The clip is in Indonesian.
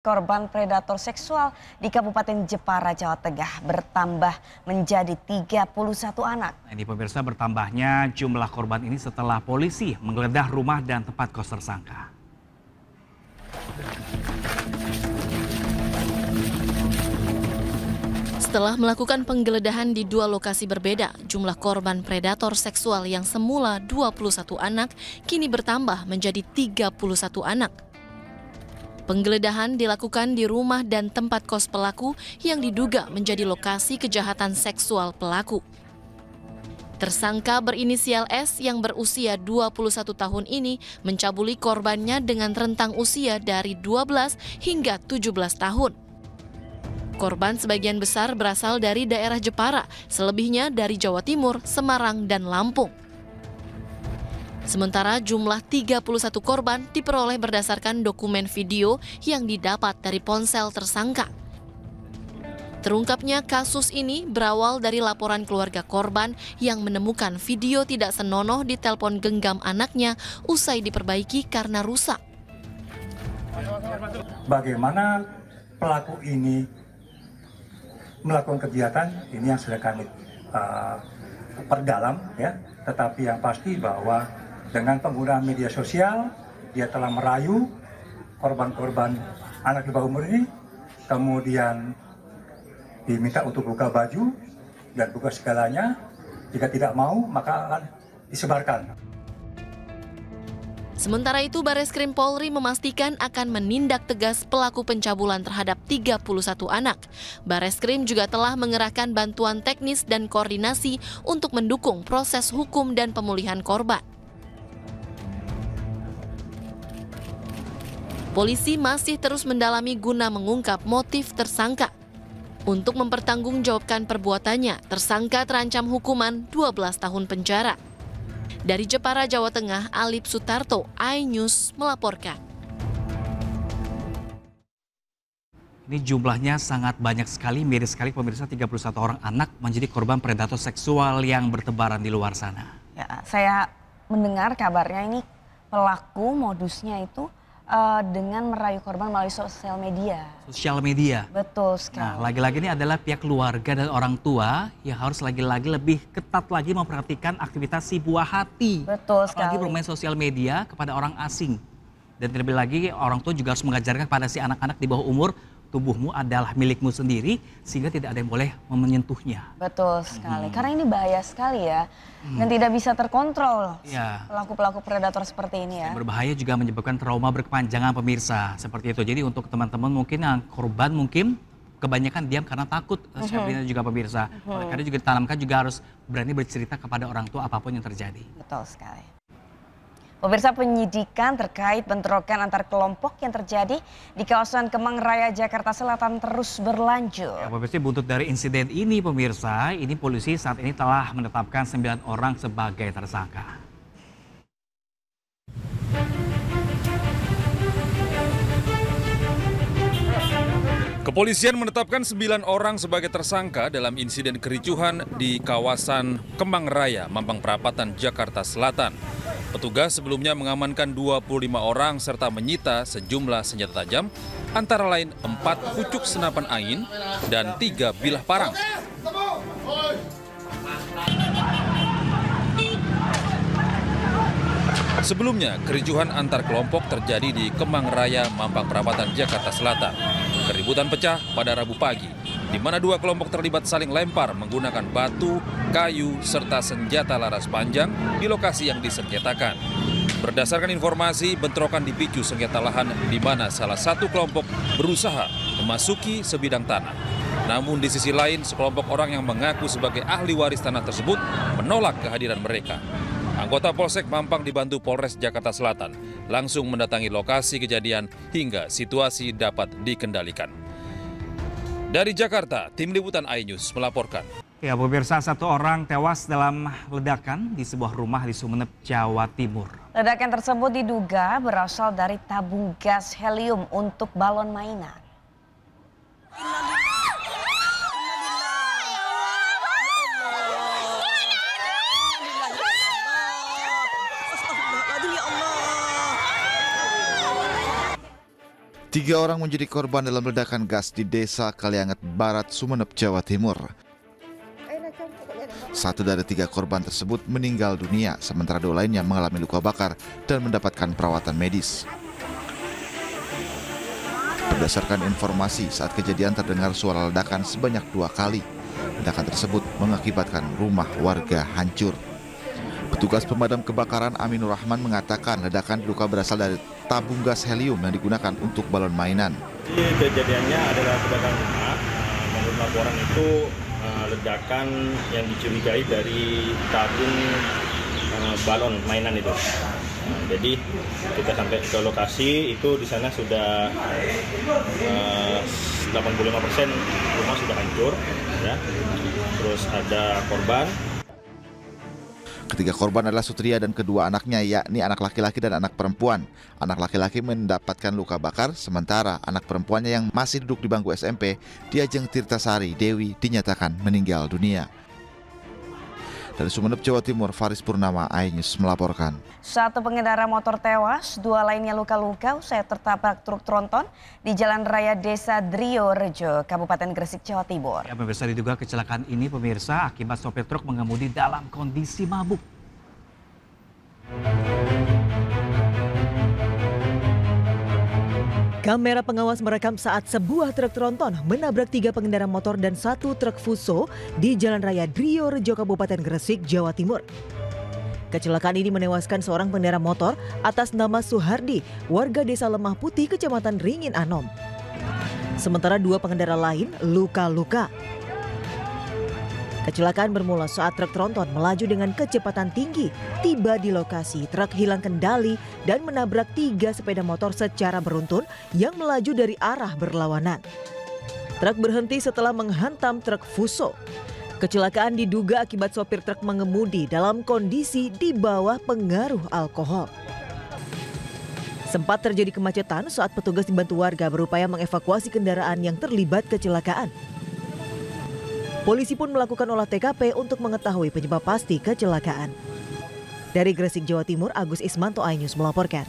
Korban predator seksual di Kabupaten Jepara, Jawa Tengah bertambah menjadi 31 anak. Ini pemirsa, bertambahnya jumlah korban ini setelah polisi menggeledah rumah dan tempat kos tersangka. Setelah melakukan penggeledahan di dua lokasi berbeda, jumlah korban predator seksual yang semula 21 anak kini bertambah menjadi 31 anak. Penggeledahan dilakukan di rumah dan tempat kos pelaku yang diduga menjadi lokasi kejahatan seksual pelaku. Tersangka berinisial S yang berusia 21 tahun ini mencabuli korbannya dengan rentang usia dari 12 hingga 17 tahun. Korban sebagian besar berasal dari daerah Jepara, selebihnya dari Jawa Timur, Semarang, dan Lampung. Sementara jumlah 31 korban diperoleh berdasarkan dokumen video yang didapat dari ponsel tersangka. Terungkapnya kasus ini berawal dari laporan keluarga korban yang menemukan video tidak senonoh di telepon genggam anaknya usai diperbaiki karena rusak. Bagaimana pelaku ini melakukan kegiatan ini yang sudah kami perdalam, ya. Tetapi yang pasti bahwa dengan penggunaan media sosial, dia telah merayu korban-korban anak di bawah umur ini, kemudian diminta untuk buka baju dan buka segalanya. Jika tidak mau, maka akan disebarkan. Sementara itu, Bareskrim Polri memastikan akan menindak tegas pelaku pencabulan terhadap 31 anak. Bareskrim juga telah mengerahkan bantuan teknis dan koordinasi untuk mendukung proses hukum dan pemulihan korban. Polisi masih terus mendalami guna mengungkap motif tersangka. Untuk mempertanggungjawabkan perbuatannya, tersangka terancam hukuman 12 tahun penjara. Dari Jepara, Jawa Tengah, Alip Sutarto, iNews melaporkan. Ini jumlahnya sangat banyak sekali, miris sekali pemirsa, 31 orang anak menjadi korban predator seksual yang bertebaran di luar sana. Ya, saya mendengar kabarnya ini pelaku modusnya itu dengan merayu korban melalui sosial media. Sosial media. Betul sekali. Nah, lagi-lagi ini adalah pihak keluarga dan orang tua yang harus lagi-lagi lebih ketat lagi memperhatikan aktivitas si buah hati. Betul sekali. Apalagi bermain sosial media kepada orang asing. Dan terlebih lagi orang tua juga harus mengajarkan kepada si anak-anak di bawah umur, tubuhmu adalah milikmu sendiri sehingga tidak ada yang boleh menyentuhnya. Betul sekali, karena ini bahaya sekali ya. Dan tidak bisa terkontrol pelaku-pelaku predator seperti ini ya. Berbahaya juga menyebabkan trauma berkepanjangan pemirsa, seperti itu. Jadi untuk teman-teman mungkin yang korban mungkin kebanyakan diam karena takut, Syabrina juga pemirsa. Oleh karena juga ditanamkan juga harus berani bercerita kepada orang tua apapun yang terjadi. Betul sekali. Pemirsa, penyidikan terkait bentrokan antar kelompok yang terjadi di kawasan Kemang Raya, Jakarta Selatan terus berlanjut. Ya, pemirsa, buntut dari insiden ini pemirsa, ini polisi saat ini telah menetapkan 9 orang sebagai tersangka. Kepolisian menetapkan 9 orang sebagai tersangka dalam insiden kericuhan di kawasan Kemang Raya, Mampang Perapatan, Jakarta Selatan. Petugas sebelumnya mengamankan 25 orang serta menyita sejumlah senjata tajam, antara lain 4 pucuk senapan angin dan 3 bilah parang. Sebelumnya, kericuhan antar kelompok terjadi di Kemang Raya, Mampang Perapatan, Jakarta Selatan. Keributan pecah pada Rabu pagi, di mana 2 kelompok terlibat saling lempar menggunakan batu, kayu, serta senjata laras panjang di lokasi yang disengketakan. Berdasarkan informasi, bentrokan dipicu sengketa lahan di mana salah satu kelompok berusaha memasuki sebidang tanah. Namun di sisi lain, sekelompok orang yang mengaku sebagai ahli waris tanah tersebut menolak kehadiran mereka. Anggota Polsek Mampang dibantu Polres Jakarta Selatan langsung mendatangi lokasi kejadian hingga situasi dapat dikendalikan. Dari Jakarta, Tim Liputan iNews melaporkan. Ya, pemirsa, 1 orang tewas dalam ledakan di sebuah rumah di Sumeneb, Jawa Timur. Ledakan tersebut diduga berasal dari tabung gas helium untuk balon mainan. 3 orang menjadi korban dalam ledakan gas di Desa Kalianget Barat, Sumeneb, Jawa Timur. 1 dari 3 korban tersebut meninggal dunia, sementara 2 lainnya mengalami luka bakar dan mendapatkan perawatan medis. Berdasarkan informasi, saat kejadian terdengar suara ledakan sebanyak 2 kali. Ledakan tersebut mengakibatkan rumah warga hancur. Petugas pemadam kebakaran Aminur Rahman mengatakan ledakan diduga berasal dari tabung gas helium yang digunakan untuk balon mainan. Jadi kejadiannya adalah kebakaran rumah. Menurut laporan itu ledakan yang dicurigai dari tabung balon mainan itu. Jadi kita sampai ke lokasi itu di sana sudah 85% rumah sudah hancur, ya. Terus ada korban. Ketiga korban adalah Sutria dan kedua anaknya, yakni anak laki-laki dan anak perempuan. Anak laki-laki mendapatkan luka bakar, sementara anak perempuannya yang masih duduk di bangku SMP, Diajeng Tirtasari Dewi, dinyatakan meninggal dunia. Dari Sumeneb, Jawa Timur, Faris Purnama, iNews melaporkan. 1 pengendara motor tewas, 2 lainnya luka-luka usai tertabrak truk tronton di Jalan Raya Desa Drio Rejo, Kabupaten Gresik, Jawa Timur. Ya, pemirsa, diduga kecelakaan ini pemirsa akibat sopir truk mengemudi dalam kondisi mabuk. Kamera pengawas merekam saat sebuah truk tronton menabrak 3 pengendara motor dan 1 truk fuso di Jalan Raya Drio Rejo, Kabupaten Gresik, Jawa Timur. Kecelakaan ini menewaskan seorang pengendara motor atas nama Suhardi, warga Desa Lemah Putih, Kecamatan Ringin Anom. Sementara 2 pengendara lain luka-luka. Kecelakaan bermula saat truk tronton melaju dengan kecepatan tinggi. Tiba di lokasi, truk hilang kendali dan menabrak 3 sepeda motor secara beruntun yang melaju dari arah berlawanan. Truk berhenti setelah menghantam truk fuso. Kecelakaan diduga akibat sopir truk mengemudi dalam kondisi di bawah pengaruh alkohol. Sempat terjadi kemacetan saat petugas dibantu warga berupaya mengevakuasi kendaraan yang terlibat kecelakaan. Polisi pun melakukan olah TKP untuk mengetahui penyebab pasti kecelakaan. Dari Gresik, Jawa Timur, Agus Ismanto, iNews melaporkan.